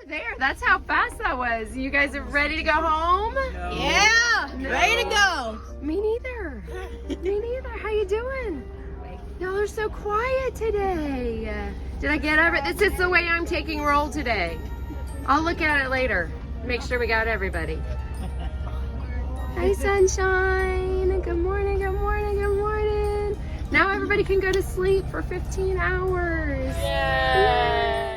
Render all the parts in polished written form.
there. That's how fast that was. You guys are ready to go home? No. Yeah, No. ready to go. Me neither. Me neither. How you doing? Y'all are so quiet today. Did I get everything? This is the way I'm taking roll today. I'll look at it later. Make sure we got everybody. Hi, sunshine. Good morning, good morning, good morning. Now everybody can go to sleep for 15 hours. Yay.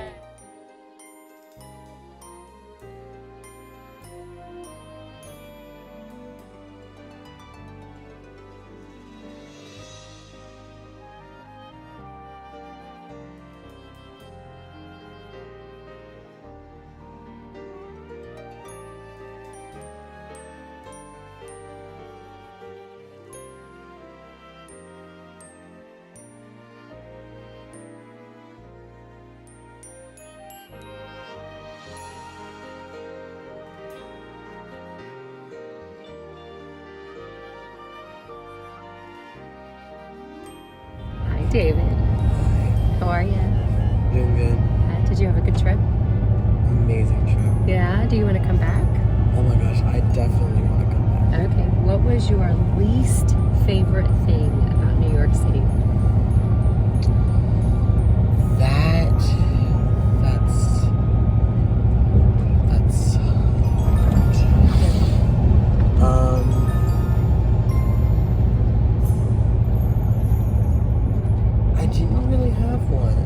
David, how are you? Doing good. Did you have a good trip? Amazing trip. Yeah, do you want to come back? Oh my gosh, I definitely want to come back. Okay, what was your least favorite thing about New York City? That's I didn't really have one.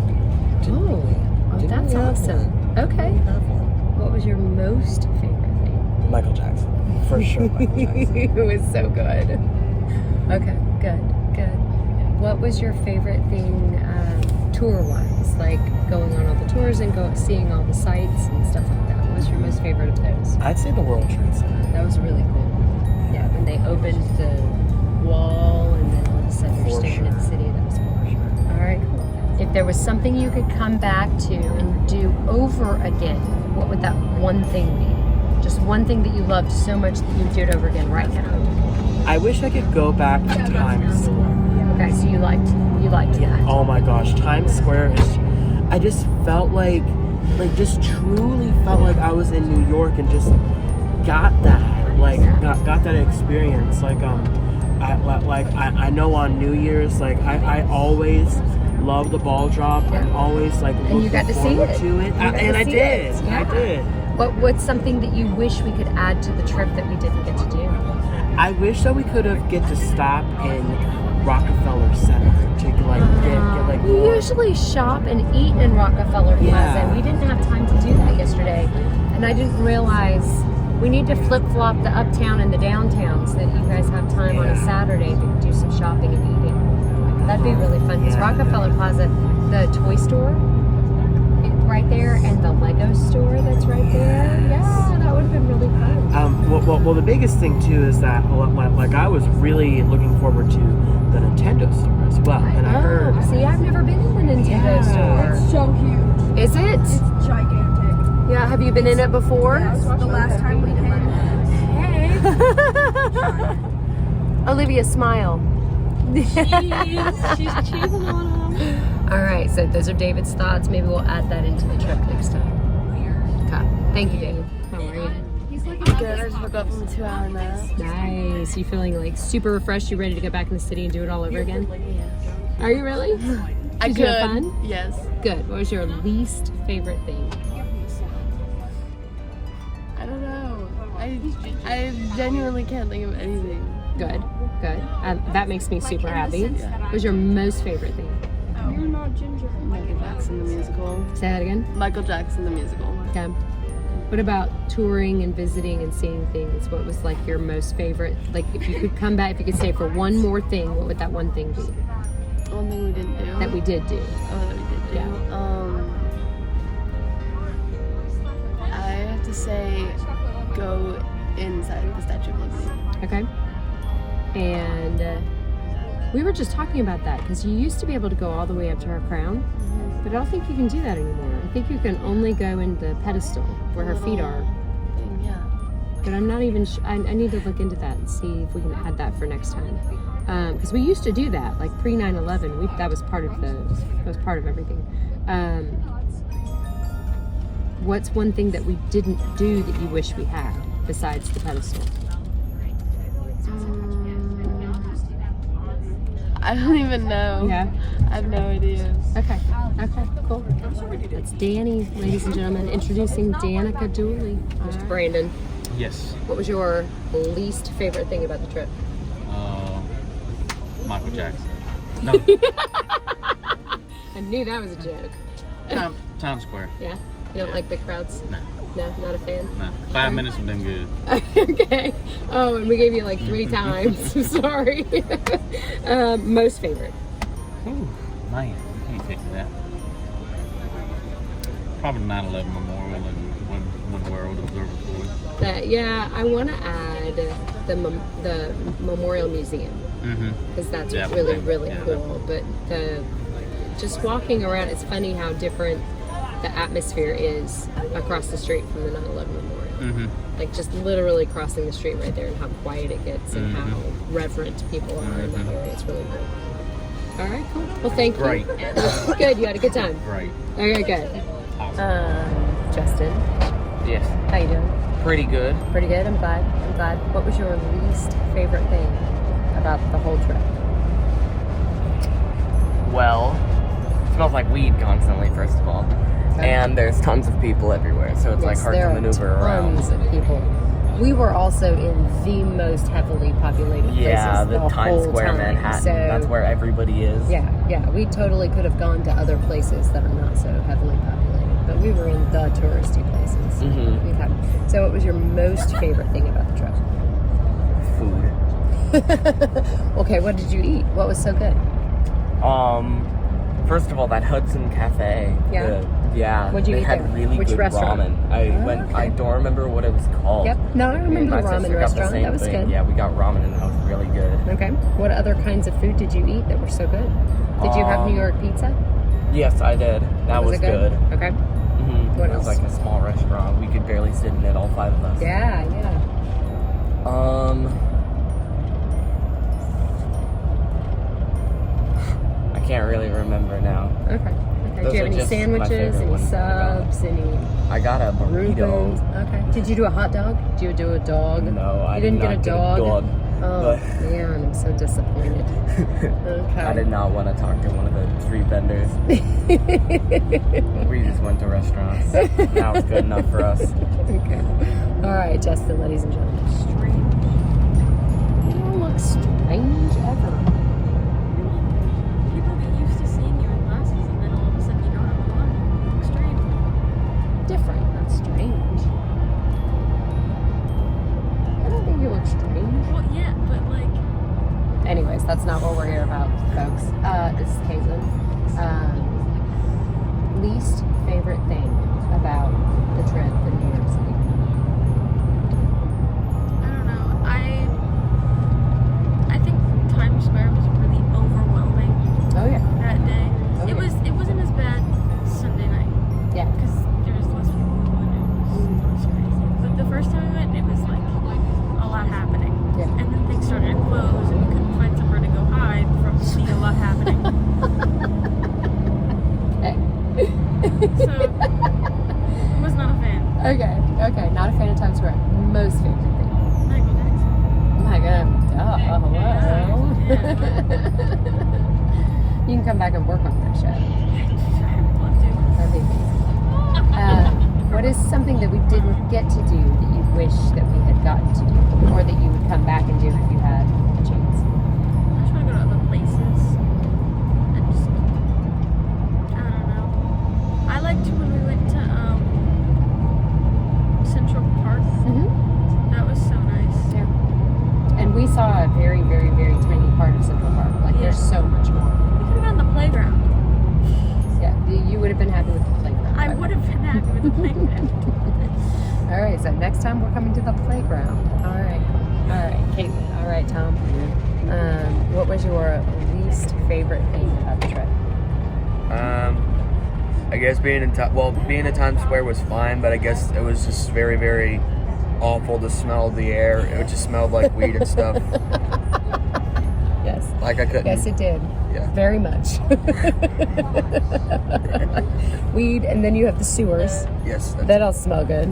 That's awesome. Okay. What was your most favorite thing? Michael Jackson. For sure, Michael Jackson. It was so good. Okay, good. What was your favorite thing tour-wise? Like going on all the tours and seeing all the sights and stuff like that. What was your most favorite of those? I'd say the World Trade Center. That was really cool. Yeah, when they opened the wall and then all of a sudden you're staring at the city, that was cool. All right, cool. If there was something you could come back to and do over again, what would that one thing be? Just one thing that you loved so much that you would do it over again right now. I wish I could go back to Times Square. Okay, so you liked that. Oh my gosh, Times Square is, I just felt like just truly felt like I was in New York and just got that, got that experience. I know on New Year's, I always love the ball drop. I'm always and you got to see it. To it. I did. Yeah. I did. What's something that you wish we could add to the trip that we didn't get to do? I wish that we could have get to stop in Rockefeller Center to get We more. usually shop and eat in Rockefeller Plaza, Yeah. and we didn't have time to do that yesterday. And I didn't realize we need to flip-flop the uptown and the downtown so that you guys have time on a Saturday to do some shopping and eating. That'd be really fun. Because Rockefeller Plaza, the toy store right there, and the Lego store that's right there. Yeah, that would have been really fun. Well, the biggest thing too is that I was really looking forward to the Nintendo store as well, and I heard. See, I've never been in the Nintendo store. It's so huge. Is it? It's gigantic. Yeah, have you been in it before? Yes, the last time we came. Hey. Olivia, smile. She's cheesing on him. All right, so those are David's thoughts. Maybe we'll add that into the trip next time. Okay. Thank you, David. How are you? Good. I just woke up from a 2-hour nap. Nice. You feeling like super refreshed? You ready to go back in the city and do it all over again? Yeah. Are you really? I Did you have could. fun? Yes. Good. What was your least favorite thing? I don't know. I genuinely can't think of anything. Good. That makes me super happy. Yeah. What was your most favorite thing? You're not ginger. Michael Jackson the musical. Say that again. Michael Jackson the musical. Okay. What about touring and visiting and seeing things? What was like your most favorite? Like if you could come back, if you could stay for one more thing, what would that one thing be? One thing we didn't do. That we did do. Oh, that we did do. Yeah. I have to say, go inside the Statue of Liberty. Okay. And we were just talking about that because you used to be able to go all the way up to her crown, but I don't think you can do that anymore. I think you can only go in the pedestal where her feet are. Yeah. But I'm not even. I need to look into that and see if we can add that for next time. Because we used to do that, like pre 9/11. That was part of everything. What's one thing that we didn't do that you wish we had besides the pedestal? I don't even know. Yeah. I have no idea. Okay. Okay, cool. That's Danny, ladies and gentlemen, introducing Danica Dooley. Mr. Brandon, Yes. what was your least favorite thing about the trip? Michael Jackson. No. I knew that was a joke. Times Square. Yeah? You don't like big crowds? No. No, not a fan? No. 5 minutes would have been good. Okay. Oh, and we gave you like 3 times. I'm sorry. Most favorite? Ooh, man, you can't take that. Probably 9/11 Memorial and One World Observatory. Yeah, I want to add the Memorial Museum. Because that's Yeah, really, yeah, really yeah, cool. But just walking around, it's funny how different the atmosphere is across the street from the 9/11 Memorial. Like just literally crossing the street right there, and how quiet it gets, and how reverent people are in that area. It's really cool. All right, cool. Well, thank Great. you. Good. You had a good time. Great. Okay, good. Awesome. Justin, Yes. how you doing? Pretty good. Pretty good. I'm glad. What was your least favorite thing about the whole trip? Well, it smells like weed constantly, first of all. Okay. And there's tons of people everywhere, so it's like hard there to maneuver are around. tons of people. We were also in the most heavily populated Yeah, places the Times whole Square, time. Manhattan. So, That's where everybody is. Yeah. We totally could have gone to other places that are not so heavily populated, but we were in the touristy places. Mhm. Okay. So, what was your most favorite thing about the trip? Food. Okay, what did you eat? What was so good? First of all, that Hudson Cafe. Yeah? Yeah. What'd you they eat had there? really Which good restaurant? ramen. Okay. I don't remember what it was called. Yep. No, I Me and remember my the ramen sister got the restaurant. same That was thing. good. Yeah, we got ramen and that was really good. Okay. What other kinds of food did you eat that were so good? Did you have New York pizza? Yes, I did. That was it good. Okay. What it was else? like a small restaurant. We could barely sit in it, all 5 of us. Yeah. I can't really remember now. Okay. Those Do you are have any just my sandwiches, favorite any ones that I got. subs, any I got a burrito. Reubens? Okay. Did you do a hot dog? Did you do a dog? No, I You did didn't not get a get dog? a dog. Oh but man, I'm so disappointed. Okay. I did not want to talk to one of the street vendors. We just went to restaurants. That was good enough for us. Okay. All right, Justin, ladies and gentlemen. Strange. You don't look strange ever. People get used to seeing you in glasses, and then all of a sudden you don't have them on. You look strange. Different, not strange. I don't think you look strange. Well, yeah, but like, Anyways, that's not what we're here about, folks. This is Caitlin. Least favorite thing about the trip in New York City? I don't know. I think Times Square was really overwhelming Oh yeah. that day. Oh, it wasn't as bad Sunday night Yeah. because there was less people and it was crazy. But the first time we went, it was like a lot happening. Yeah. And then things started to close, and we couldn't find somewhere to go hide from seeing a lot happening. So, I was not a fan. Okay. Not a fan of Times Square. Most favorite thing. Michael Jackson. Oh my god. Hello. You can come back and work on that show. I would love to. That'd be amazing. What is something that we didn't get to do that you wish that we had gotten to do, or that you would come back and do if you had a chance? I just want to go to other places. And just, I don't know. I liked when we went to Central Park. Mm-hmm. That was so nice. Yeah. And we saw a very, very, very tiny part of Central Park. Like, there's so much more. We could have gone to the playground. Yeah, you would have been happy with the playground. I would have been happy with the playground. All right, so next time we're coming to the playground. All right, Caitlin. All right, Tom. What was your least favorite thing about the trip? I guess being in Times Square was fine, but I guess it was just very, very awful to smell the air. It just smelled like weed and stuff. Yes. Like I couldn't. Yes, it did. Yeah. Very much. Weed, and then you have the sewers. Yes. That'll smell good.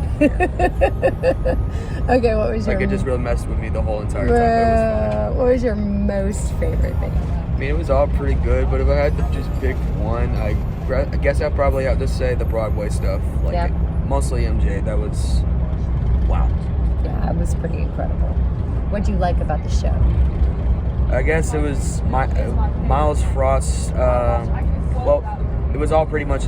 Okay, what was your... Like it just really messed with me the whole entire time. It was fun. What was your most favorite thing? I mean, it was all pretty good, but if I had to just pick one, I guess I'd probably have to say the Broadway stuff. Like Yep. mostly MJ. That was wow. Yeah, it was pretty incredible. What'd you like about the show? I guess it was Miles Frost. Well, it was all pretty much.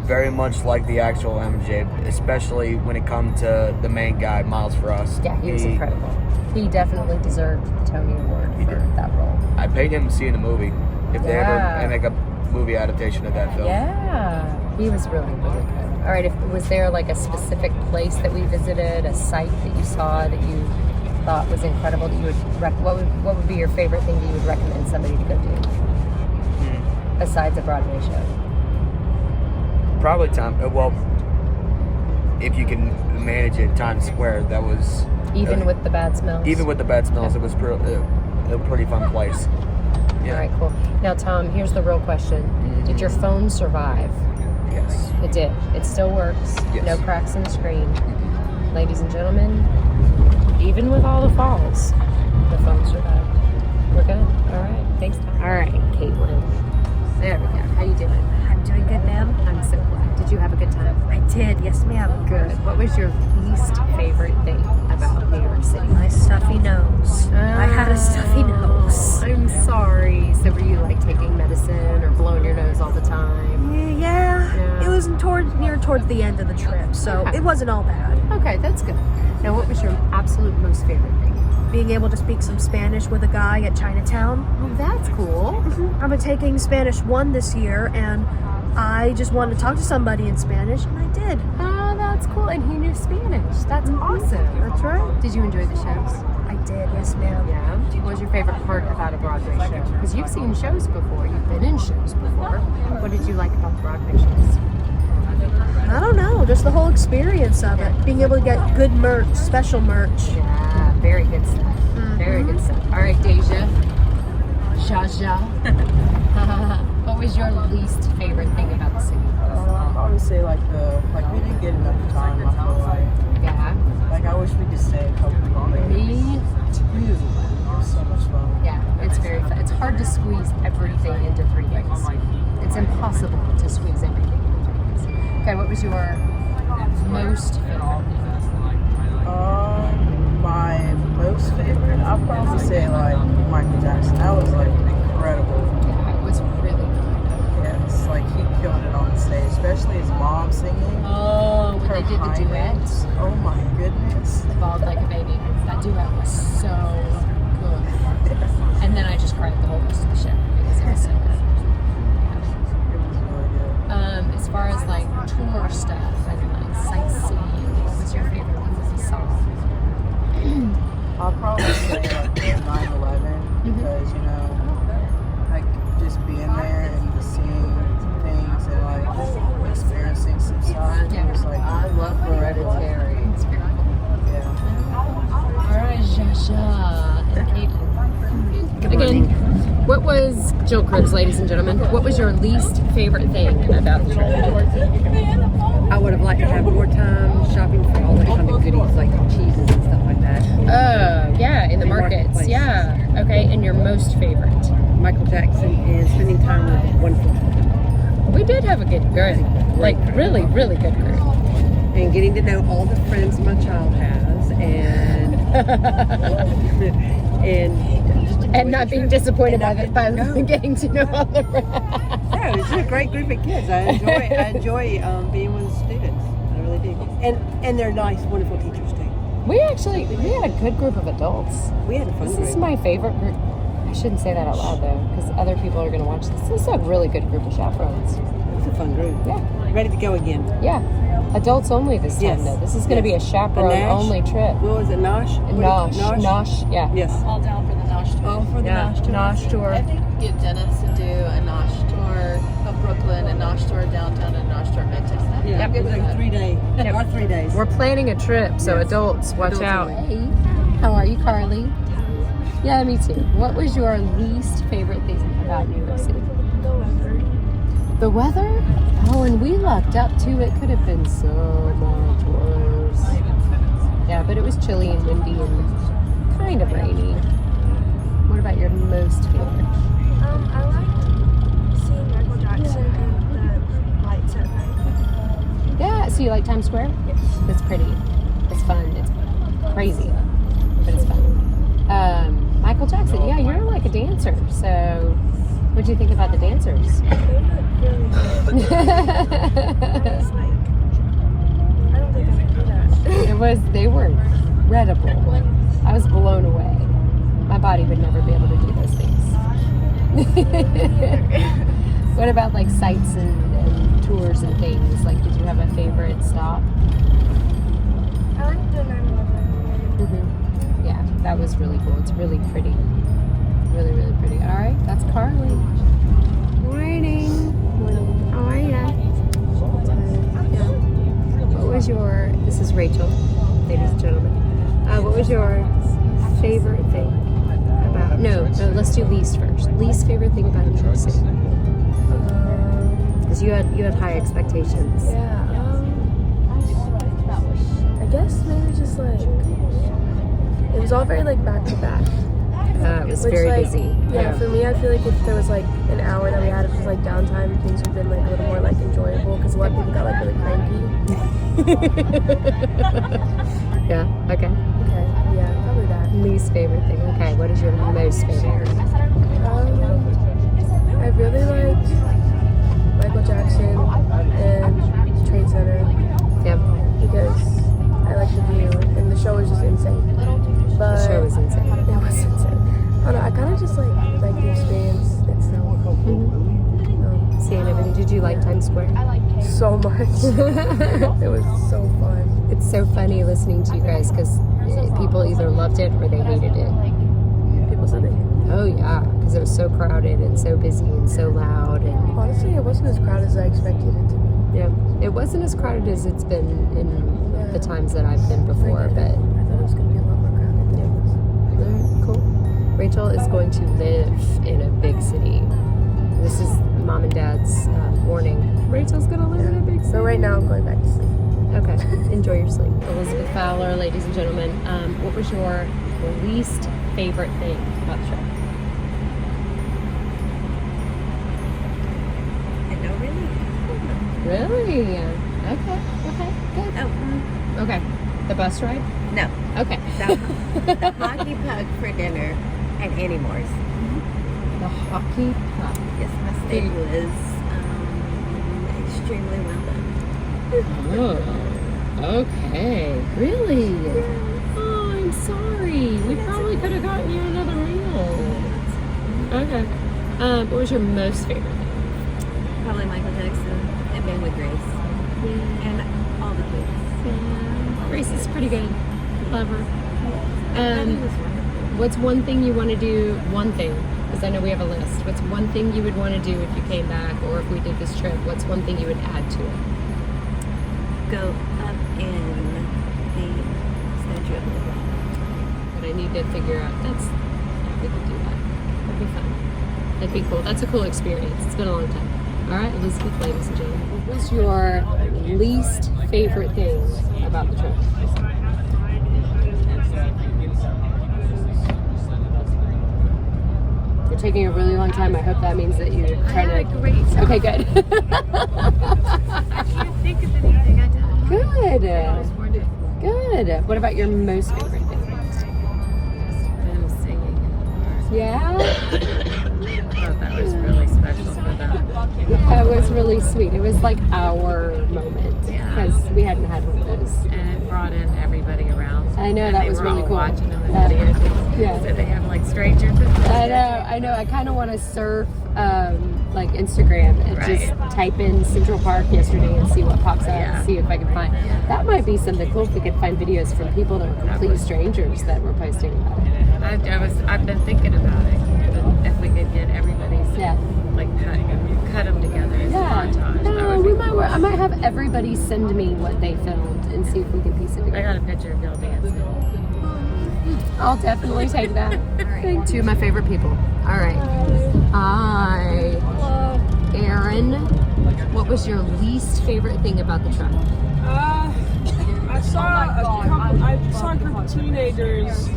Very much like the actual MJ, especially when it comes to the main guy, Miles Frost. Yeah, he was incredible. He definitely deserved the Tony Award for that role. I paid him to see in a movie if they Yeah. ever make a movie adaptation of that film. Yeah, he was really, really good. All right, was there like a specific place that we visited, a site that you saw that you thought was incredible that you would what would be your favorite thing that you would recommend somebody to go do besides a Broadway show? Probably if you can manage it, Times Square. That was Even with the bad smells? Even with the bad smells, it was a pretty fun place. Yeah. All right, cool. Now, Tom, here's the real question. Did your phone survive? Yes. It did. It still works. Yes. No cracks in the screen. Ladies and gentlemen, even with all the falls, the phone survived. We're good. All right. Thanks, Tom. All right, Caitlin. There we go. How you doing? I'm doing good, ma'am. I'm so glad. Did you have a good time? I did, yes, ma'am. Good. What was your least favorite thing about New York City? My stuffy nose. I had a stuffy nose. I'm sorry. So were you like taking medicine or blowing your nose all the time? Yeah. It was towards the end of the trip, so Okay. it wasn't all bad. Okay, that's good. Now, what was your absolute most favorite thing? Being able to speak some Spanish with a guy at Chinatown. Oh, that's cool. I'm taking Spanish 1 this year, and I just wanted to talk to somebody in Spanish, and I did. Oh, that's cool. And he knew Spanish. That's awesome. That's right. Did you enjoy the shows? I did, yes, ma'am. Yeah. What was your favorite part about a Broadway show? Because you've seen shows before. You've been in shows before. What did you like about the Broadway shows? I don't know, just the whole experience of it. Being able to get good merch, special merch. Yeah, very good stuff. Very good stuff. All right, Deja. Jaja. What was your least favorite thing about the city? I'd probably say we didn't get enough time. I feel like Yeah. I wish we could stay a couple more days. Me too. It was so much fun. Yeah, it's very fun. It's hard to squeeze everything into 3 days. It's impossible to squeeze everything into 3 days. Okay, what was your most favorite thing? My most favorite, I'd probably say Michael Jackson. That was incredible. Yeah, it was really good. Yes, he killed it on the stage, especially his mom singing. Oh, when they did the duet. Oh my goodness. Bawled like a baby. That duet was so good. And then I just cried the whole rest of the show because it was so good. It was really good. As far as tour stuff and sightseeing, what was your favorite thing that you saw? I'll probably say the 9/11 because just being there and just seeing things and just experiencing some stuff. Yeah. It was I love Hereditary. It's very cool. yeah. All right, Jaja and Caitlin. Again, what was Jill Cribs, ladies and gentlemen? What was your least favorite thing about the trip? I would have liked to have more time shopping for all the kind of goodies like cheeses and stuff like that. Oh, yeah, in the In markets. Marketplace. Yeah. Okay, and your most favorite? Michael Jackson and spending time with wonderful people. We did have a good group. Really, really good group. And getting to know all the friends my child has and And not being disappointed by getting to know all the friends. No, it's a great group of kids. I enjoy being with the students. I really do. And they're nice, wonderful teachers too. We had a good group of adults. We had a fun This group. is my favorite group. I shouldn't say that out loud though, because other people are going to watch this. This is a really good group of chaperones. It's a fun group. Yeah. Ready to go again. Yeah. Adults only this time Yes. though. This is going to be a The chaperone Nash? only trip. What was it, Nosh? Nosh, yeah. Yes. All down for the Nosh tour. All for the Nosh tour. Nosh tour. I think get Dennis to do a Nosh tour of Brooklyn, a Nosh tour downtown, and a Nosh tour Midtown. Yeah, Yep. it was 3 days. Or 3 days. We're planning a trip, so Yes. adults, watch Adults out. only. How are you, Carly? Yeah, me too. What was your least favorite thing about New York City? The weather? Oh, and we lucked up too. It could have been so much worse. Yeah, but it was chilly and windy and kind of rainy. What about your most favorite? I liked seeing Michael Jackson and the lights at night. Yeah, so you like Times Square? Yes. It's pretty. It's fun. It's crazy, but it's fun. Michael Jackson, yeah, you're like a dancer. So, what do you think about the dancers? They look really good. I was like, I don't think I could do that. They were incredible. I was blown away. My body would never be able to do those things. What about like sights and tours and things? Like, did you have a favorite stop? I like the 9/11. Yeah, that was really cool. It's really pretty. Really, really pretty. All right, that's Carly. Morning. Morning. How are ya? What was this is Rachel, ladies and gentlemen. What was your favorite thing about, no, let's do least first. Least favorite thing about New York City? Because you had high expectations. Yeah, I guess maybe just like, it was all very like back to back. It was Which, very like, busy. Yeah, for me, I feel like if there was like an hour that we had of just like downtime, things would have been like a little more like enjoyable because a lot of people got like really cranky. Yeah, okay. Okay, yeah, probably that. Least favorite thing. Okay, what is your most favorite? I really liked Michael Jackson and Trade Center Yep, because I like the view and the show was just insane. But the show was insane. It was insane. I don't know, I kind of just like the experience itself. Seeing everything. Did you like Times Square? So much. It was so fun. It's so funny listening to you guys because people either loved it or they hated it. People said they. Oh yeah, because it was so crowded and so busy and so loud and Honestly, it wasn't as crowded as I expected it to be. yeah, it wasn't as crowded as it's been in the times that I've been before. But I thought it was going to be a lot more crowded than it was. all right, cool. Rachel is going to live in a big city. This is mom and dad's warning. Rachel's gonna live in a big city. So right now I'm going back to sleep. Okay, enjoy your sleep. Elizabeth Fowler, ladies and gentlemen, what was your least favorite thing about the trip? I don't really. Really? Okay, good. Oh, Okay, the bus ride? no. Okay. The hockey puck for dinner and Annie Moore's. The hockey puck. Yes, my steak was extremely well done. Oh, okay. Really? Oh, I'm sorry. We probably could have gotten you another meal. Okay. What was your most favorite thing? Probably Michael Jackson and being with Grace. And all the kids. Yeah. Grace is pretty good. Clever. That was wonderful. What's one thing you want to do? One thing, because I know we have a list. What's one thing you would want to do if you came back, or if we did this trip? What's one thing you would add to it? Go up in the Statue of Liberty. But I need to figure out. We could do that. That'd be fun. That'd be cool. That's a cool experience. It's been a long time. All right, Elizabeth, ladies and gentlemen. What was your least favorite thing about the trip? You're taking a really long time. I hope that means that you're trying to. Great. Okay, good. I can't think of anything I did. Good. Good. What about your most favorite thing? Singing. Yeah? I thought that was really special for them. That was really sweet. It was like our moment Yeah. because we hadn't had one of those. And it brought in everybody around. I know, And that they was were really all cool. watching them Yeah. and videos. Yeah. So they have like strangers. I know. I kind of want to surf like Instagram and just Right. type in Central Park yesterday and see what pops up. Yeah. See if I can find. That might be something cool if we could find videos from people that were complete strangers that were posting about it. I've been thinking about it. If we could get everybody's Yeah. like cut them together as a montage. That No, would be cool. I might have everybody send me what they filmed and see if we can piece it I together. got a picture of y'all dancing. I'll definitely take that. Two of my favorite people. All right. Hi. Aaron, what was your least favorite thing about the trip? I saw a group of teenagers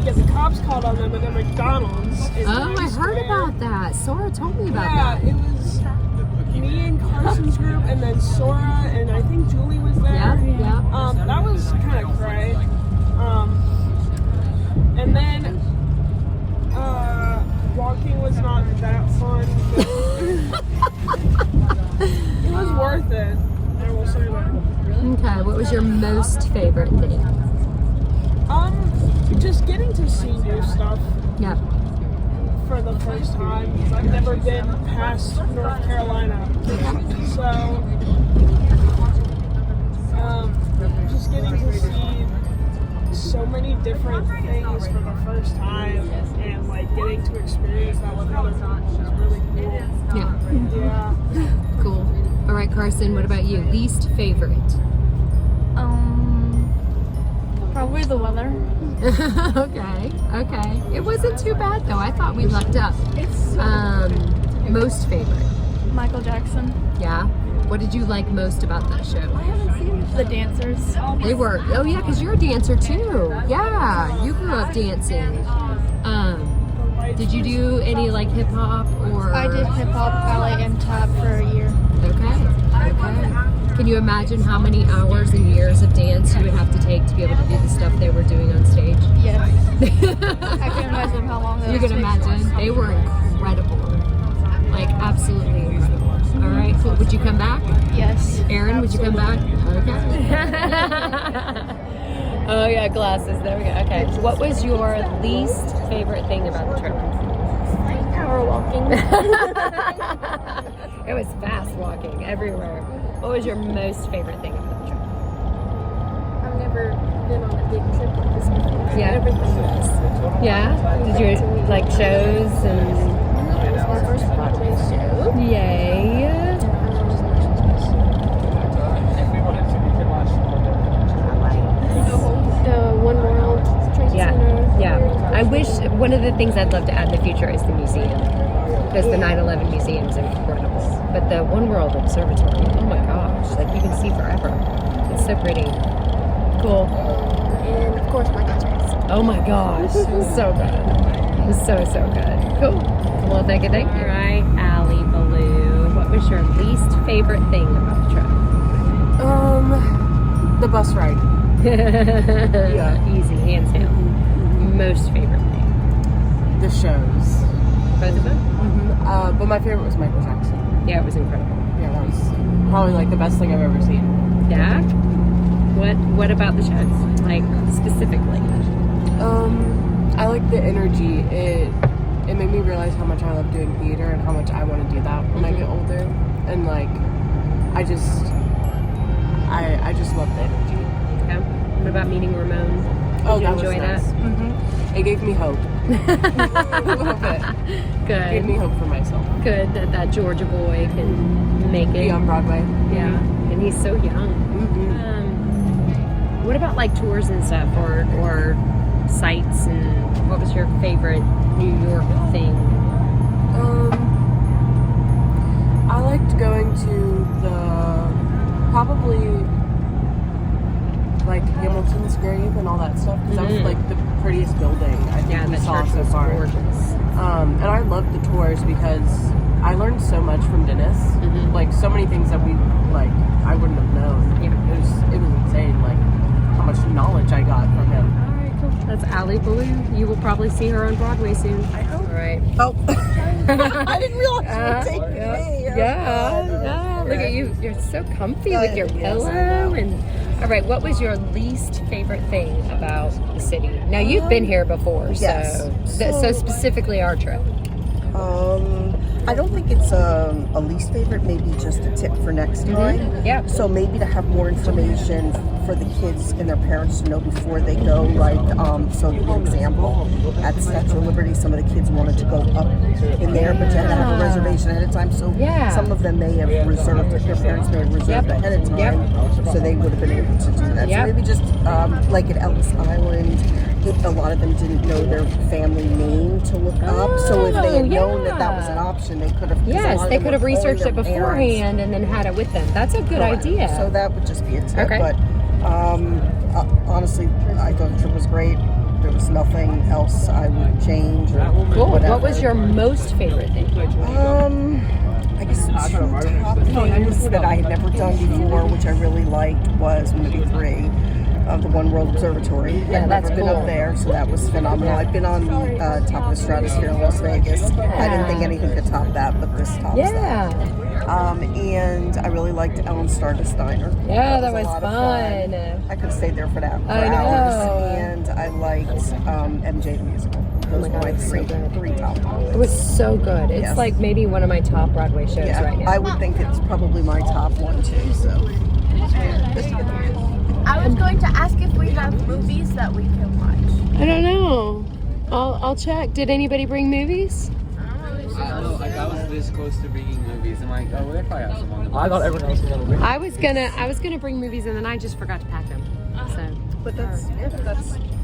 get the cops called on them at a McDonald's. Oh, I heard about that. Sora told me about Yeah, that. it was me and Carson's group, and then Sora, and I think Julie was there. Yeah. That was kind of cray. And then walking was not that fun. But it was worth it. I will say that. Okay, what was your most favorite thing? Just getting to see new stuff Yeah. for the first time. I've never been past North Carolina. So, just getting to see so many different things for the first time and like getting to experience that with other people is really cool. Yeah. Yeah. Cool. All right, Carson, what about you? Least favorite? Probably the weather. Okay. It wasn't too bad though. I thought we lucked up. Most favorite? Michael Jackson. Yeah. What did you like most about that show? The dancers. They were. Oh yeah, because you're a dancer too. Yeah, you grew up dancing. Did you do any like hip hop or? I did hip hop, ballet, and tap for a year. Okay. Can you imagine how many hours and years of dance you would have to take to be able to do the stuff they were doing on stage? Yes. I can imagine how long that You can imagine. They were incredible. Like, absolutely incredible. All right, cool. Would you come back? Yes. Aaron, would you come back? Okay. Oh, yeah, glasses. There we go. Okay. What was your least favorite thing about the trip? Power walking. It was fast walking everywhere. What was your most favorite thing about the trip? I've never been on a big trip like this before. Yeah. Everything was. Yeah? Did you like shows and... It was my first Broadway show. Yay. The One World Trade Center. Yeah. I wish one of the things I'd love to add in the future is the museum. Because the 9/11 museum is incredible. But the One World Observatory, oh my gosh, like you can see forever. It's so pretty. Cool. And of course, Michael Jackson. Oh my gosh, it was so good. It was so good. Cool. Well, thank you. Right, Allie Baloo. What was your least favorite thing about the trip? The bus ride. Yeah. Easy, hands down. Most favorite thing? The shows. Both of them? But my favorite was Michael Jackson. Yeah, it was incredible. Yeah, that was probably like the best thing I've ever seen. Yeah? What about the shows? Like, specifically? I like the energy. It made me realize how much I love doing theater and how much I want to do that when I get older. And like, I just love the energy. Yeah. What about meeting Ramon? Did you enjoy nice. that? It gave me hope. A little bit. Good. It gave me hope for myself. Good that Georgia boy can make it. Be on Broadway. Yeah, and he's so young. What about like tours and stuff, or sites? And what was your favorite New York thing? I liked going to probably like Hamilton's grave and all that stuff because that was like the prettiest building I think we saw so far. Gorgeous. And I loved the tours because I learned so much from Dennis. Like so many things that I wouldn't have known. Yeah. It was insane. Like how much knowledge I got from him. All right, cool. That's Allie Baloo. You will probably see her on Broadway soon. I hope. All right. Oh, I didn't realize you were taking me. Yeah. Look at you. You're so comfy with your pillow. And all right, what was your least favorite thing about the city? Now you've been here before, Yes. so specifically our trip. I don't think it's a least favorite, maybe just a tip for next time. Yeah. So maybe to have more information for the kids and their parents to know before they go, like, so for example, at Statue of Liberty, some of the kids wanted to go up in there, but you had to have a reservation ahead of time, so some of them may have reserved it, their parents may have reserved ahead of time, so they would have been able to do that. So maybe just, like at Ellis Island, a lot of them didn't know their family name to look up, so if they had known that was an option, they could have. Yes, they could have researched it beforehand and then had it with them. That's a good idea. So that would just be a tip. Okay. But honestly, I thought the trip was great. There was nothing else I would change or whatever. What was your most favorite thing? I guess two top things that I had never done before, which I really liked, was maybe three. Of the One World Observatory. Yeah, I've never been up there, so that was phenomenal. I've been on the top of the stratosphere in Las Vegas. I didn't think anything could top that, but this tops that. And I really liked Ellen Stardust Diner. Yeah, that was a lot fun. of fun. I could stay there for that for I know. hours. And I liked MJ the Musical. Those were my three top ones. It was so good. It's like maybe one of my top Broadway shows right now. I would think it's probably my top one too. So. I was going to ask if we have movies that we can watch. I don't know. I'll check. Did anybody bring movies? I was this close to bringing movies. I'm like, oh, what if I have someone? I thought everyone else was going to bring. I was gonna bring movies and then I just forgot to pack them. So. But that's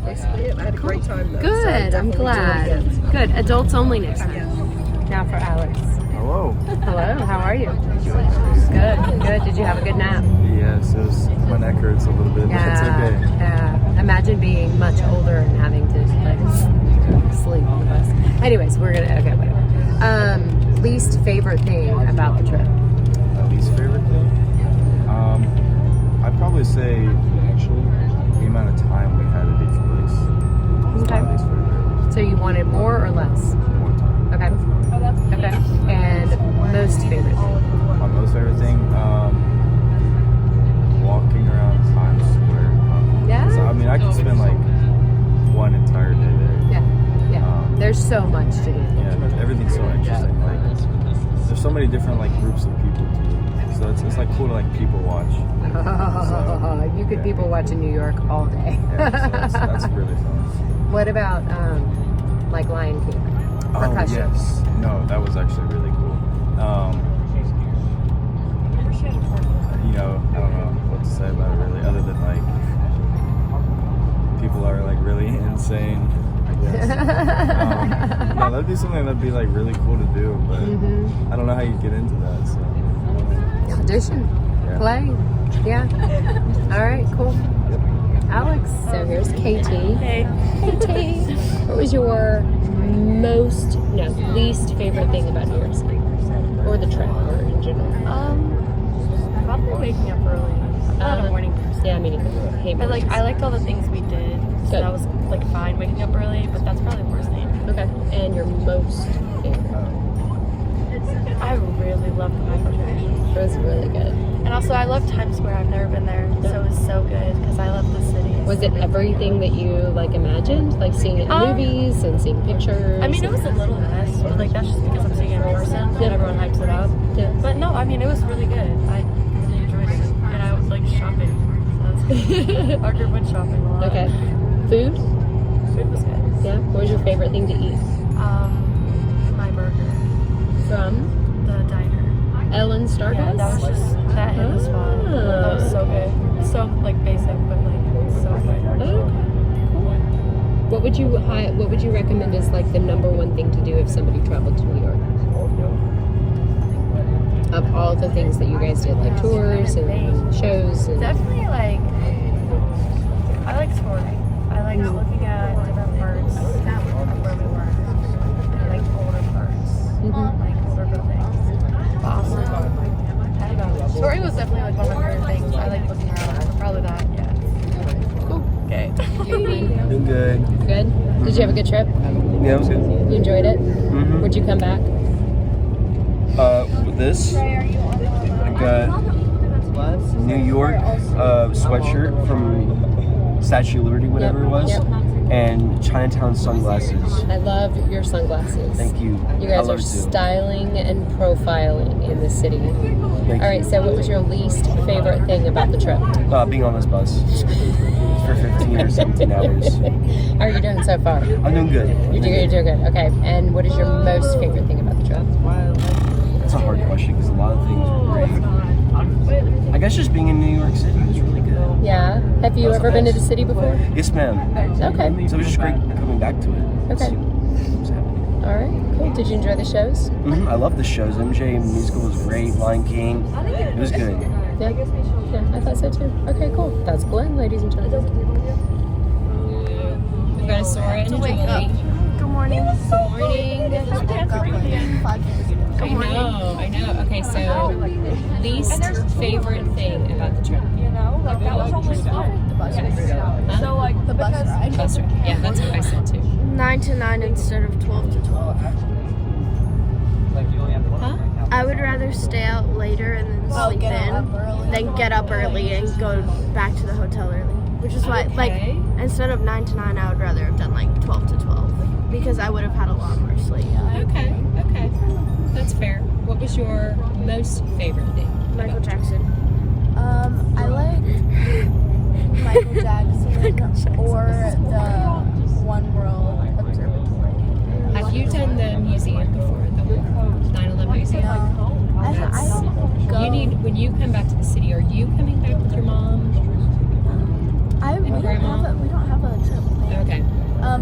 basically it. I had a great time though. Good. So I'm glad. Good. Adults only next time. Now for Alex. Hello. Hello. How are you? Good. Good. Did you have a good nap? Yes, my neck hurts a little bit, but it's okay. Yeah. Imagine being much older and having to sleep on the bus. Anyways, we're gonna whatever. Least favorite thing about the trip? Least favorite thing? I'd probably say the amount of time we had at each place. It's my least favorite. So you wanted more or less? More time. Okay. And most favorite thing? My most favorite thing? Walking around Times Square. Yeah. So, I mean, I could spend like one entire day there. Yeah. There's so much to do. Yeah, everything's so interesting. Like, there's so many different like groups of people too. So it's like cool to like people watch. So, you could people watch in New York all day. Yeah, so that's really fun. What about like Lion King? Percussion. Oh yes. No, that was actually really cool. You know, I don't know what to say about it really, other than like people are like really insane, I guess. No, that'd be something that'd be like really cool to do, but I don't know how you get into that. So audition, play, yeah. All right, cool. Alex, so here's Katie. Hey. Katie, what was your least favorite thing about New York City, or the trip, or in general? Probably waking up early. I'm not a morning person. Yeah, me neither. I liked all the things we did. So that was like fine waking up early, but that's probably the worst thing. Okay. And your most favorite? I really loved the microtraction. It was really good. And also I love Times Square. I've never been there, so it was so good because I love the city. Was it everything that you like imagined? Like seeing it in movies and seeing pictures? I mean, it was a litlittle mess, but like that's just because I'm seeing it in person and everyone hypes it up. Yeah. But no, I mean, it was really good. I really enjoyed it. And I was like shopping. So that's good. Our group went shopping a lot. Okay. Food? Food was good. Yeah. What was your favorite thing to eat? My burger. From? The diner. Ellen Stardust? Yeah, that was just, that hit the spot. That was so good. So like basic, but like so good. Oh, cool. What would you recommend as like the number one thing to do if somebody traveled to New York? Of all the things that you guys did, like tours and shows and Definitely like, I like touring. I like looking at different parts of where we were. And like older parts. Like older buildings. Awesome. Touring was definitely like one of my favorite things. I like looking around. So probably that, yeah. cool. Okay. Doing good. Good? Did you have a good trip? Yeah, it was good. You enjoyed it? Would you come back? With this, I got New York sweatshirt from Statue of Liberty, whatever it was. and Chinatown sunglasses. I love your sunglasses. Thank you. You I guys love are it too. styling and profiling in the city. Thank All right, you. so what was your least favorite thing about the trip? Being on this bus for 15 or 17 hours. How are you doing so far? I'm doing good. You're doing good. Okay, and what is your most favorite thing about the trip? That's a hard question because a lot of things were great. I guess just being in New York City was really good. Yeah. Have you ever been to the city before? Yes, ma'am. Okay. So it was just great coming back to it. Okay. All right. Cool. Did you enjoy the shows? I love the shows. MJ musical was great. Lion King. It was good. Yeah. Yeah, I thought so too. Okay, cool. That's Glenn, ladies and gentlemen. We've got a Sora and a Julie. Good morning. Good morning. I know. Okay, so least favorite thing about the trip? Like that was almost fun. The bus ride. So like the bus ride. Bus ride. Yeah, that's what I said too. 9 to 9 instead of 12 to 12. Huh? I would rather stay out later and then sleep in than get up early and go back to the hotel early. Which is why, like, instead of 9 to 9, I would rather have done like 12 to 12 because I would have had a lot more sleep. Okay. That's fair. What was your most favorite thing? Michael Jackson. I like Michael Jackson or the One World Observatory. Have you done the museum before? The 9/11 museum? You need, when you come back to the city, are you coming back with your mom? We don't have a trip planned. Okay.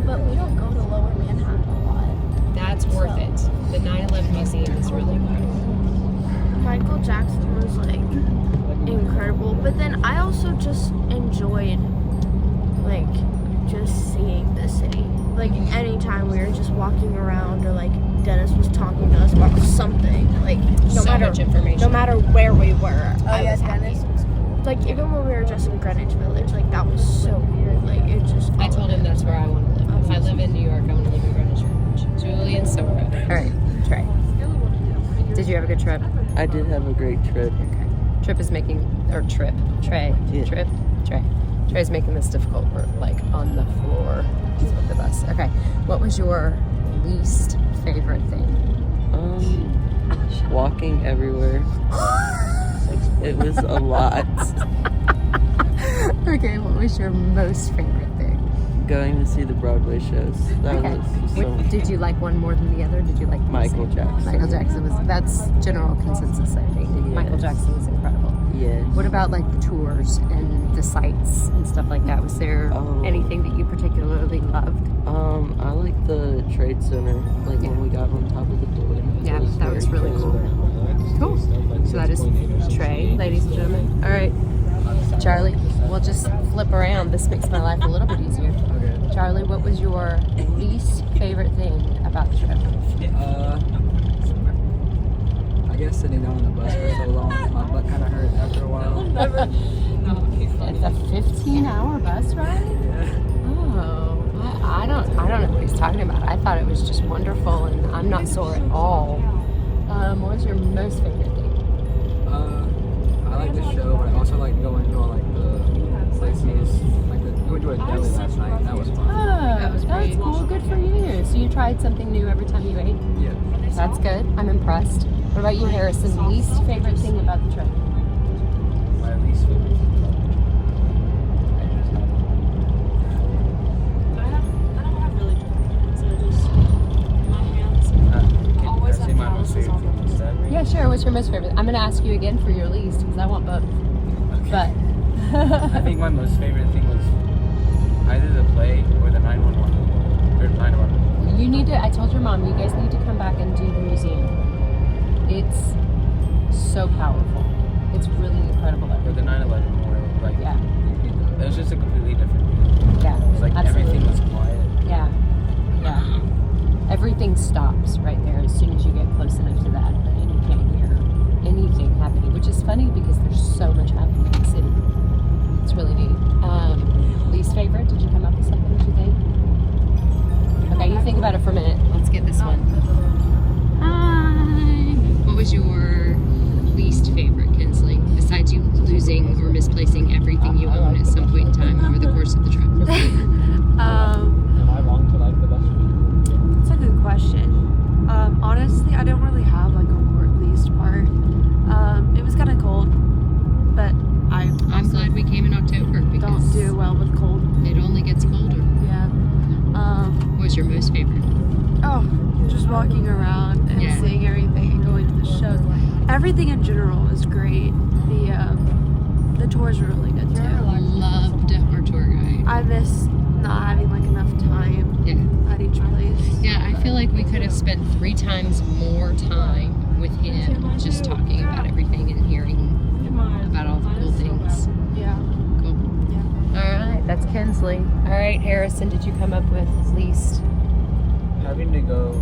But we don't go to Lower Manhattan a lot. That's worth it. The 9/11 museum is really good. Michael Jackson was like incredible, but then I also just enjoyed like just seeing the city. Like anytime we were just walking around or like Dennis was talking to us about something, like no matter where we were, I was happy. Like even when we were just in Greenwich Village, like that was so weird. Like it just. I told him that's where I want to live. If I live in New York, I want to live in Greenwich Village. Julie and Sora. All right, Trey. Did you have a good trip? I did have a great trip. Okay. Trey. Yeah. Trey. Trey's making this difficult. We're like on the floor of the bus. Okay. What was your least favorite thing? Walking everywhere. It was a lot. Okay, what was your most favorite thing? Going to see the Broadway shows. That was so much Did you like one more than the other? Did you like Michael Jackson? Michael Jackson that's general consensus, I think. Yes. Michael Jackson was incredible. Yes. What about like the tours and the sights and stuff like that? Was there anything that you particularly loved? I like the Trade Center, like when we got on top of the building. Yeah, that was really cool. Cool. So that is Trey, ladies and gentlemen. All right, Charlie, we'll just flip around. This makes my life a little bit easier. Charlie, what was your least favorite thing about the trip? I guess sitting down on the bus for so long, my butt kind of hurt after a while. It's a 15-hour bus ride? Oh, I don't know what he's talking about. I thought it was just wonderful, and I'm not sore at all. What was your most favorite thing? I like the show, but I also like going to all like the places. Like we went to a deli last night. That was fun. Oh, that's cool. Good for you. So you tried something new every time you ate? Yeah. That's good. I'm impressed. What about you, Harrison? Least favorite thing about the trip? My least favorite. Yeah, sure. What's your most favorite? I'm going to ask you again for your least because I want both. Okay. But I think my most favorite thing was either the play or the 911 or 911. you need to. I told your mom you guys need to come back and do the museum. It's so powerful. It's really incredible. Or the 9/11 memorial, like yeah, it was just a completely different feeling. Yeah, it was like absolutely. everything was quiet. Yeah. Everything stops right there as soon as you get close enough to that, and you can't hear anything happening, which is funny because there's so much happening in the city. It's really neat. Least favorite? Did you come up with something? What you think? Okay, you think about it for a minute. Let's get this one. Hi. What was your least favorite, Kinsley? Besides you losing or misplacing everything you own at some point in time over the course of the trip. your most favorite? Oh, just walking around and Yeah. seeing everything and going to the shows. Everything in general is great. The tours were really good too. Loved our tour guide. I miss not having like enough time at each place. Yeah, I feel like we could have spent 3 times more time with him just talking about everything and hearing about all the cool things. Yeah. Cool. Yeah. All right, that's Kinsley. All right, Harrison, did you come up with least? Having to go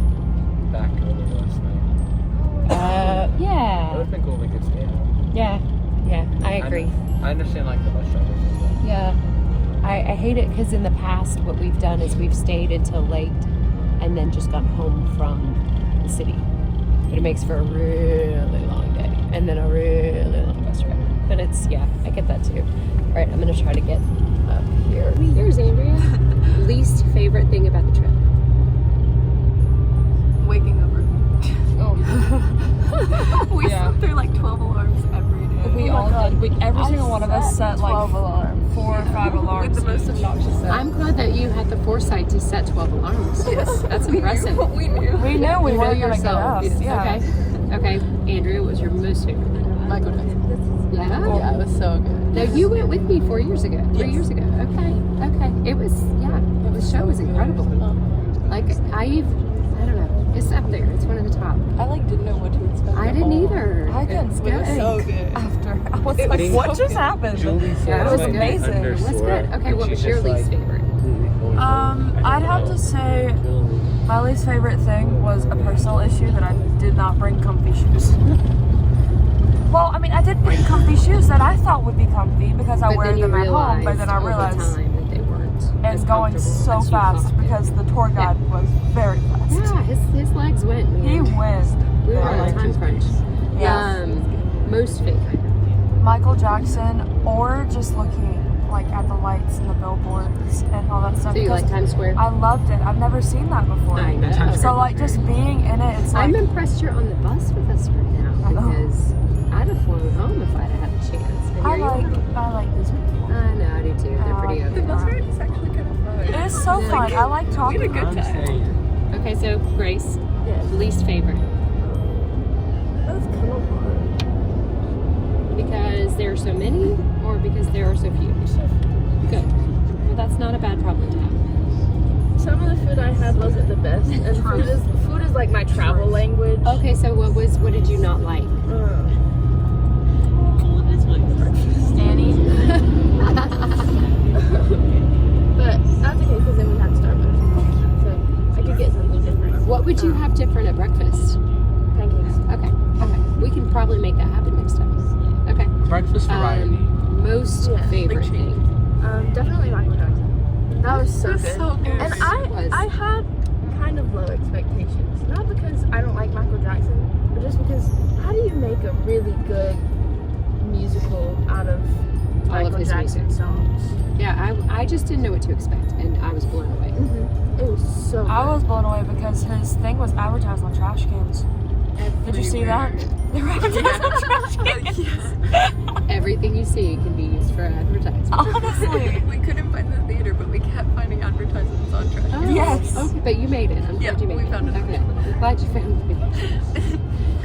back over last night. It would Yeah. have been cool if we could stay home. Yeah, I agree. I understand like the bus drivers as well. Yeah. I hate it because in the past what we've done is we've stayed until late and then just gone home from the city. But it makes for a really long day and then a really long bus ride. But it's, I get that too. All right, I'm going to try to get up here. There's Andrea. Least favorite thing about the trip? Waking up early. Oh. We slept through like 12 alarms every day. We all did. Every single one of us set like 12 alarms. 4 or 5 alarms. With the most obnoxious set. I'm glad that you had the foresight to set 12 alarms. Yes. That's impressive. We knew. We knew we You know weren't going to get yourself. up. Yeah. Okay, Andrea, what was your most favorite thing? Michael Jackson. Yeah? Yeah, it was so good. Now, you went with me 4 years ago, 3 years ago. Okay. It was, the show was incredible. Like, I don't know, it's up there. It's one of the top. I didn't know what to expect. I didn't either. I couldn't It was so good. after. I was like, what just happened? Julie said It was like, amazing. It was underscore, good. Okay, and what she's was your just, least like, favorite? I'd have to say my least favorite thing was a personal issue that I did not bring comfy shoes. Well, I mean, I did bring comfy shoes that I thought would be comfy because I But wear then you them at home, but realized then I over realized time that they weren't as and going comfortable so as you fast thought they because the tour guide was very fast. Yeah, his legs went, man. He whizzed. We were on a Yeah. time crunch. Yeah. Most favorite. Michael Jackson, or just looking like at the lights and the billboards and all that stuff. So you like because Times Square? I loved it. I've never seen that before. I know. So like just being in it, it's like I'm impressed you're on the bus with us right now I know. because I'd have flown home if I'd had a chance. And I here you like these people. are. I know, I do too. They're pretty The open. bus ride is actually kind of fun. It is so fun. I like talking. We had a good time. Okay, so Grace, least favorite. That's kind of hard. Because there are so many or because there are so few? Good. Well, that's not a bad problem to have. Some of the food I had wasn't the best, and food is like my travel language. Okay, so what did you not like? Annie. But that's okay because then we had Starbucks, so I could get something different. What would you have different at breakfast? Pancakes. Okay. We can probably make that happen next time. Okay. Breakfast variety. Most favorite thing. Definitely Michael Jackson. That was so good. so good. And I had kind of low expectations. Not because I don't like Michael Jackson, but just because how do you make a really good musical out of All of Michael his Jackson music. songs? Yeah, I just didn't know what to expect, and I was blown away. It was so good. I was blown away because his thing was advertised on trash cans. Did you see that? They were advertised on trash cans. Everything you see can be used for advertising. Honestly. We couldn't find the theater, but we kept finding advertisements on trash. Oh, Yes. Okay, but you made it. I'm glad you made we it. found it. Okay. I'm glad you found it.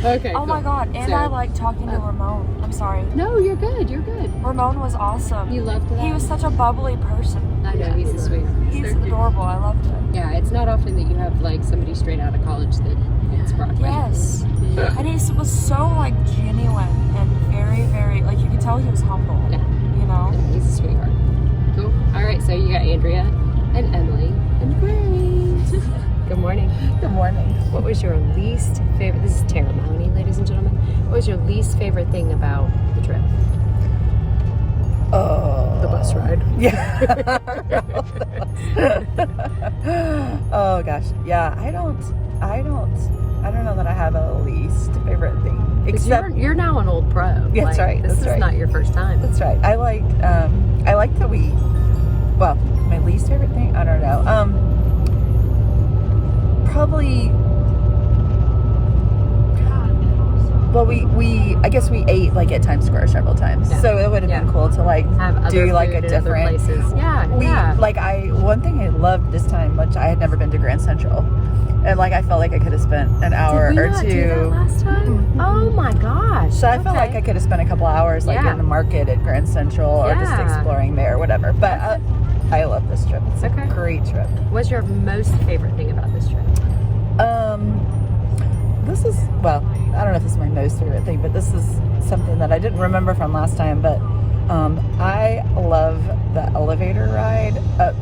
Okay. Oh my god, and So- I like talking to Ramon. I'm sorry. No, you're good. You're good. Ramon was awesome. You loved that? He was such a bubbly person. I know, he's a sweetheart. He's adorable. I loved it. Yeah, it's not often that you have like somebody straight out of college that it's Broadway. Yes. And he was so like genuine and very, very like you could tell he was humble. Yeah. You know? Yeah, he's a sweetheart. Cool. All right, so you got Andrea and Emily and Grace. Good morning. Good morning. What was your least favorite? This is Tara Mahoney, ladies and gentlemen. What was your least favorite thing about the trip? The bus ride. Yeah. Oh gosh. Yeah, I don't know that I have a least favorite thing. 'Cause Except you're now an old pro. That's Like, right, This that's is right. not your first time. that's right. I like that my least favorite thing, I don't know. Probably Well, I guess we ate like at Times Square several times, so it would have been cool to like Have do other like a food in other different places. Yeah, Like one thing I loved this time, which I had never been to Grand Central, and like I felt like I could have spent an hour Did we or not two. do that last time? Oh my gosh! So I felt like I could have spent a couple hours like in the market at Grand Central or just exploring there, or whatever. But I love this trip. It's a great trip. What's your most favorite thing about this trip? This is, well, I don't know if this is my most favorite thing, but this is something that I didn't remember from last time, but I love the elevator ride up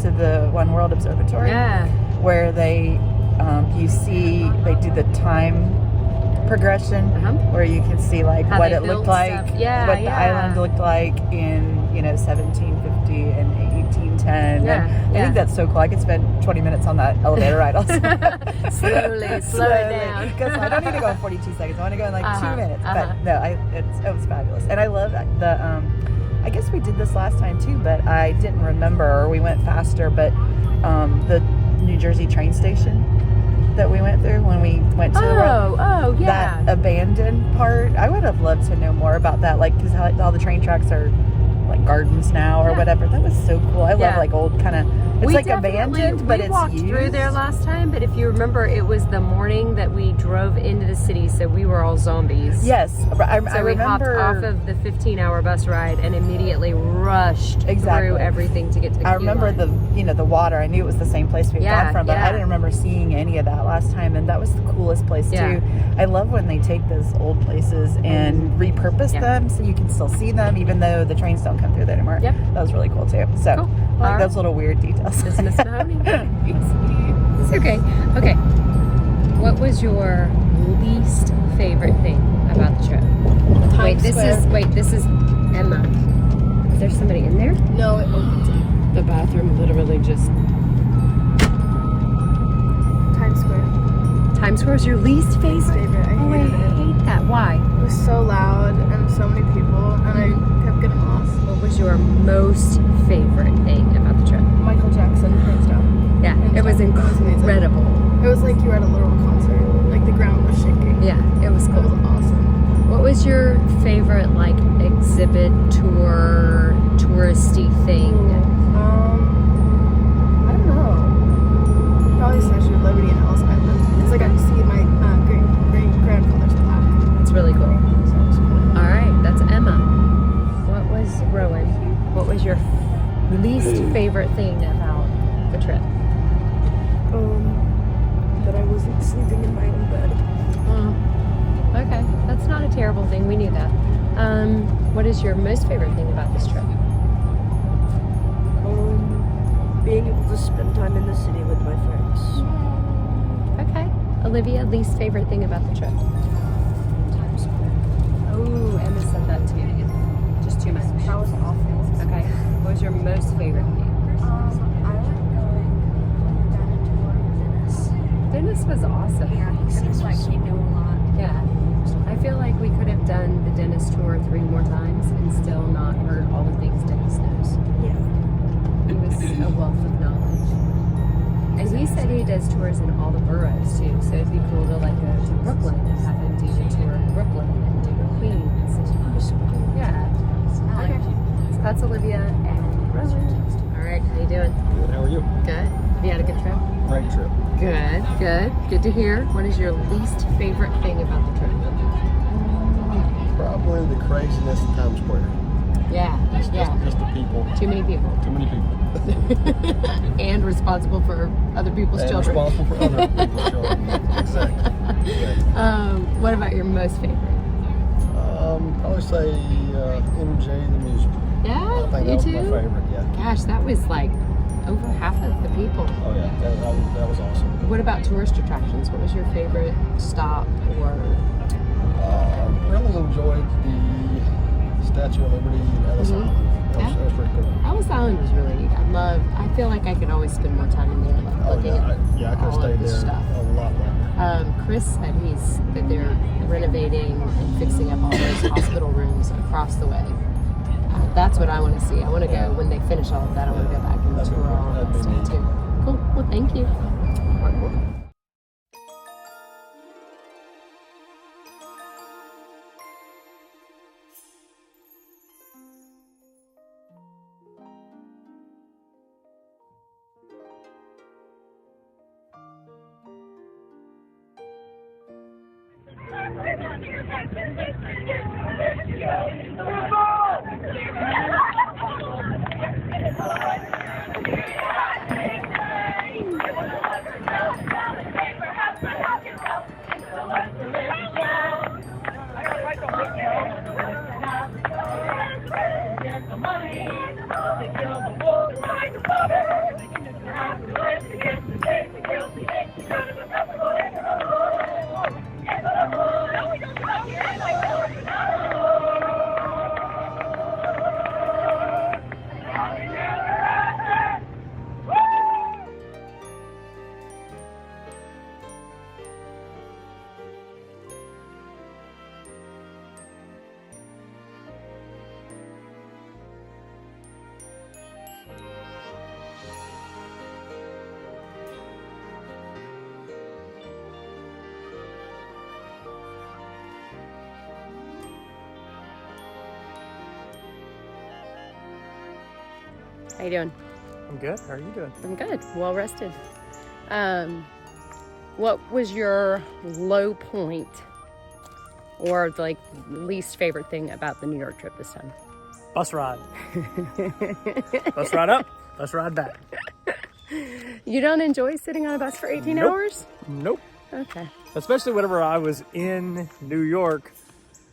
to the One World Observatory. Yeah. Where they, they do the time progression, where you can see like How what they it looked built like, stuff. Yeah, what the island looked like in, 1750 and 1810. Yeah, And I think that's so cool. I could spend 20 minutes on that elevator ride also. Slowly, slow it down. Because I don't need to go in 42 seconds. I want to go in like 2 minutes. But no, it was fabulous. And I love the, I guess we did this last time too, but I didn't remember, or we went faster, but the New Jersey train station that we went through when we went to that abandoned part. I would have loved to know more about that, like, because all the train tracks are like gardens now or whatever. That was so cool. I love like old kind of, it's like abandoned, but it's walked used. through there last time, but if you remember, it was the morning that we drove into the city, so we were all zombies. Yes, I we remember. hopped off of the 15-hour bus ride and immediately rushed through everything to get to the I remember the water. I knew it was the same place we had gone from, but I didn't remember seeing any of that last time, and that was the coolest place too. I love when they take those old places and repurpose them so you can still see them, even though the trains don't come through there anymore. Yep, that was really cool too. So I like those little weird details. Business Mahoney. It's okay. Okay. What was your least favorite thing about the trip? This is Emma. Is there somebody in there? No, it opened. The bathroom literally just. Times Square. Times Square is your least favorite? I hate that. Why? It was so loud and so many people, and I kept getting lost. What was your most favorite thing about the trip? Michael Jackson, hands down. Yeah, it was incredible. It was like you were at a literal concert. Like the ground was shaking. Yeah, it was cool. It was awesome. What was your favorite like exhibit tour touristy thing? I don't know. Probably Statue of Liberty and Ellis Island, because I got to see my great grandfather's plaque. It's really cool. All right, that's Emma. What was Rowan? What was your least favorite thing about the trip? That I wasn't sleeping in my own bed. Okay, that's not a terrible thing. We knew that. What is your most favorite thing about this trip? Being able to spend time in the city with my friends. Okay. Olivia, least favorite thing about the trip? Oh, Emma said that too. Just too much. That was awful. Okay. What was your most favorite thing? I like going down to Dennis was awesome. Yeah, he seems like he knew a lot. Yeah. I feel like we could have done the Dennis tour 3 more times and still not heard all the things Dennis knows. Yeah. He was a wealth of knowledge. And he said he does tours in all the boroughs too, so it'd be cool to like go to Brooklyn and have him do the tour in Brooklyn and do the Queens. Yeah. Okay. So that's Olivia and Rowan. All right, how you doing? Good, how are you? Good. You had a good trip? Great trip. Good to hear. What is your least favorite thing about the trip? Probably the craziness of Times Square. Yeah, Just the people. Too many people. Too many people. And responsible for other people's And children. responsible for other people's children. Exactly. What about your most favorite? Probably say MJ the musical. Yeah, I think you that was too? my favorite, yeah. Gosh, that was like over half of the people. Oh yeah, that was awesome. What about tourist attractions? What was your favorite stop or? Really enjoyed the Statue of Liberty and Ellis Island. That was pretty cool. Ellis Island was really neat. I feel like I could always spend more time in there, like looking at I could have all stayed of the there stuff. a lot longer. Chris said that they're renovating and fixing up all those hospital rooms across the way. That's what I want to see. I want to go when they finish all of that. I want to go back and tour all of that stuff too. Cool. Well, thank you. How you doing? I'm good. How are you doing? I'm good. Well rested. What was your low point or like least favorite thing about the New York trip this time? Bus ride. Bus ride up, bus ride back. You don't enjoy sitting on a bus for 18 Nope. hours? Nope. Okay. Especially whenever I was in New York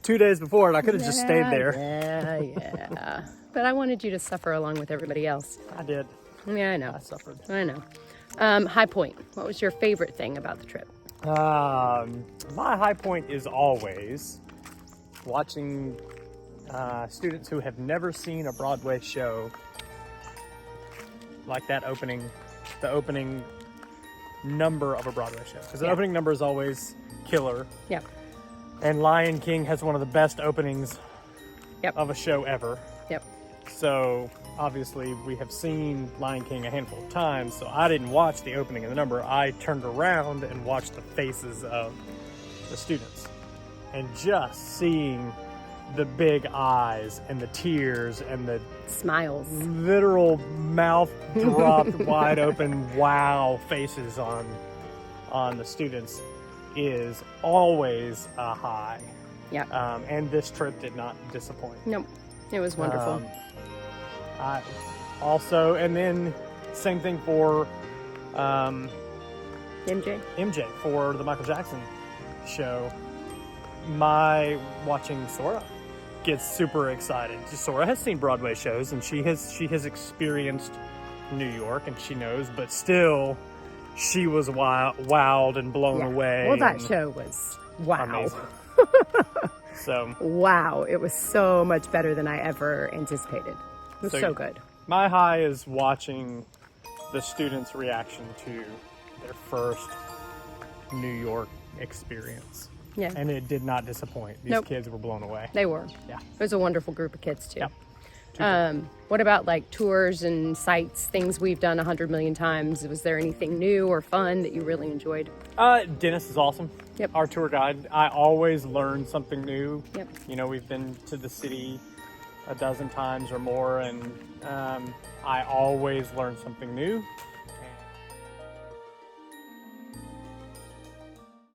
2 days before and I could have just stayed there. Yeah. But I wanted you to suffer along with everybody else. I did. Yeah, I know. I suffered. I know. High point. What was your favorite thing about the trip? My high point is always watching students who have never seen a Broadway show like that opening, the opening number of a Broadway show. Because the opening number is always killer. Yep. And Lion King has one of the best openings of a show ever. Yep. So obviously we have seen Lion King a handful of times, so I didn't watch the opening of the number. I turned around and watched the faces of the students. And just seeing the big eyes and the tears and the smiles, literal mouth dropped wide open wow faces on the students is always a high. Yeah. And this trip did not disappoint. Nope. It was wonderful. I also, and then same thing for MJ for the Michael Jackson show. My watching Sora gets super excited. Sora has seen Broadway shows and she has experienced New York and she knows, but still she was wowed and blown away. Well, that show was wow. Amazing. So wow, it was so much better than I ever anticipated. It was so good. My high is watching the students' reaction to their first New York experience. Yeah. And it did not disappoint. These kids were blown away. They were. Yeah. It was a wonderful group of kids too. Yep. What about like tours and sites, things we've done 100 million times? Was there anything new or fun that you really enjoyed? Dennis is awesome. Yep. Our tour guide. I always learn something new. Yep. You know, we've been to the city a dozen times or more, and I always learn something new.